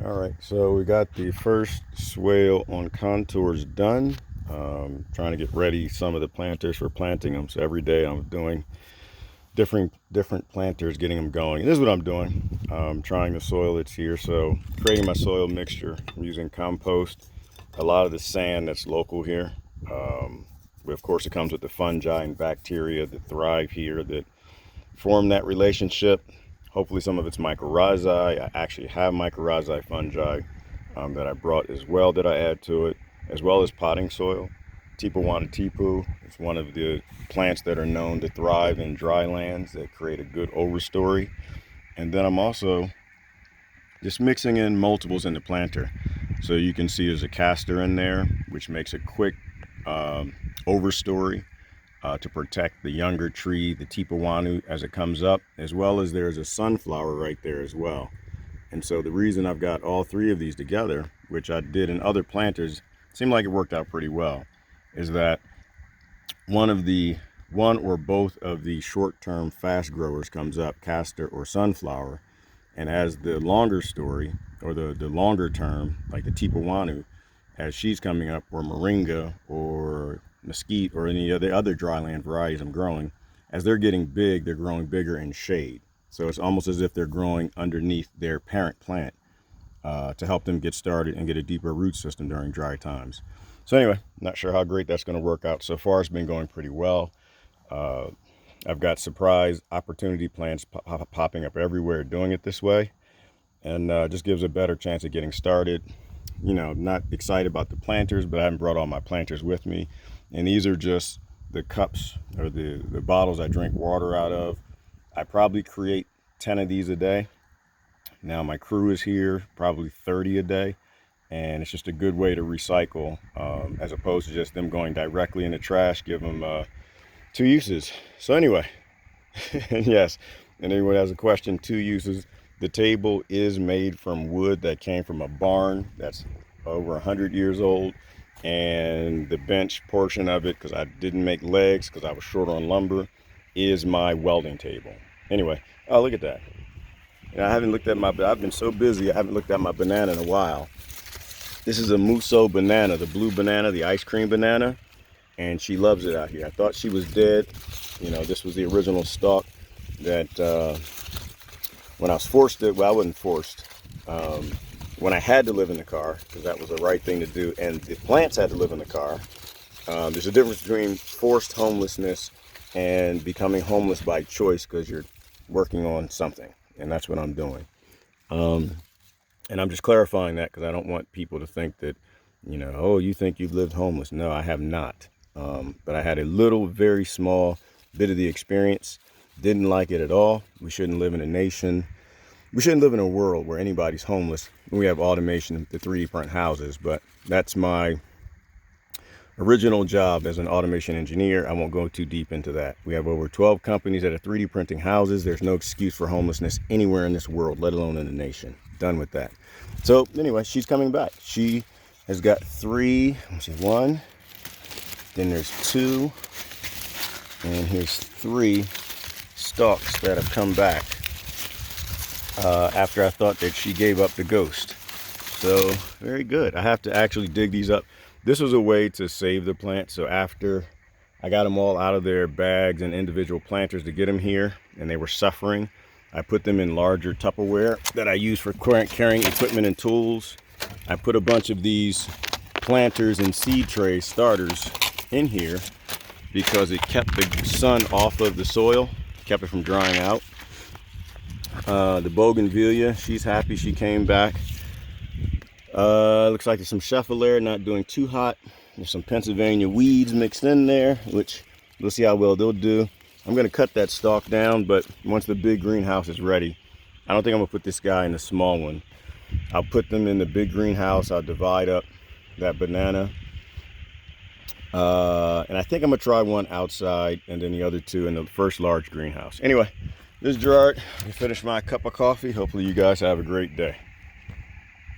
All right, so we got the first swale on contours done. Trying to get ready some of the planters for planting them. So every day I'm doing different planters, getting them going. And this is what I'm doing. Trying the soil that's here. So creating my soil mixture. I'm using compost, a lot of the sand that's local here. But of course, it comes with the fungi and bacteria that thrive here that form that relationship. Hopefully some of it's mycorrhizae. I actually have mycorrhizae fungi that I brought as well that I add to it, as well as potting soil. Tipawana tipu. It's one of the plants that are known to thrive in dry lands that create a good overstory. And then I'm also just mixing in multiples in the planter. So you can see there's a castor in there, which makes a quick overstory. To protect the younger tree, the tipawanu, as it comes up, as well as there's a sunflower right there as well. And so the reason I've got all three of these together, which I did in other planters, seemed like it worked out pretty well, is that one or both of the short-term fast growers comes up, castor or sunflower, and as the longer story, or the longer term, like the tipawanu, as she's coming up, or moringa, or mesquite, or any of the other dryland varieties I'm growing, as they're getting big, they're growing bigger in shade. So it's almost as if they're growing underneath their parent plant to help them get started and get a deeper root system during dry times. So anyway, not sure how great that's going to work out. So far, it's been going pretty well. I've got surprise opportunity plants popping up everywhere doing it this way, and just gives a better chance of getting started. You know, not excited about the planters, but I haven't brought all my planters with me. And these are just the cups or the bottles I drink water out of. I probably create 10 of these a day. Now my crew is here, probably 30 a day. And it's just a good way to recycle as opposed to just them going directly in the trash, give them two uses. So anyway, and yes, and anyone has a question, two uses. The table is made from wood that came from a barn that's over 100 years old. And the bench portion of it, because I didn't make legs because I was short on lumber, is my welding table. Anyway, oh, look at that. And I haven't looked at I've been so busy, I haven't looked at my banana in a while. This is a Muso banana, the blue banana, the ice cream banana. And she loves it out here. I thought she was dead. You know, this was the original stalk that when I was forced to, well, I wasn't forced. When I had to live in the car, because that was the right thing to do, and the plants had to live in the car. There's a difference between forced homelessness and becoming homeless by choice because you're working on something, and that's what I'm doing. And I'm just clarifying that because I don't want people to think that, you know, oh, you think you've lived homeless. No, I have not. But I had a little, very small bit of the experience. Didn't like it at all. We shouldn't live in a nation. We shouldn't live in a world where anybody's homeless. We have automation, the 3D print houses, but that's my original job as an automation engineer. I won't go too deep into that. We have over 12 companies that are 3D printing houses. There's no excuse for homelessness anywhere in this world, let alone in the nation. Done with that. So anyway, she's coming back. She has got three, let's see, one, then there's two, and here's three stalks that have come back. After I thought that she gave up the ghost. So very good. I have to actually dig these up. This was a way to save the plant. So after I got them all out of their bags and individual planters to get them here, and they were suffering, I put them in larger Tupperware that I use for carrying equipment and tools. I put a bunch of these planters and seed tray starters in here because it kept the sun off of the soil, kept it from drying out. The bougainvillea, she's happy she came back. Looks like there's some chevalier, not doing too hot. There's some Pennsylvania weeds mixed in there, which we'll see how well they'll do. I'm going to cut that stalk down, but once the big greenhouse is ready, I don't think I'm going to put this guy in the small one. I'll put them in the big greenhouse. I'll divide up that banana. And I think I'm going to try one outside and then the other two in the first large greenhouse. Anyway, this is Gerard. I finished my cup of coffee. Hopefully you guys have a great day.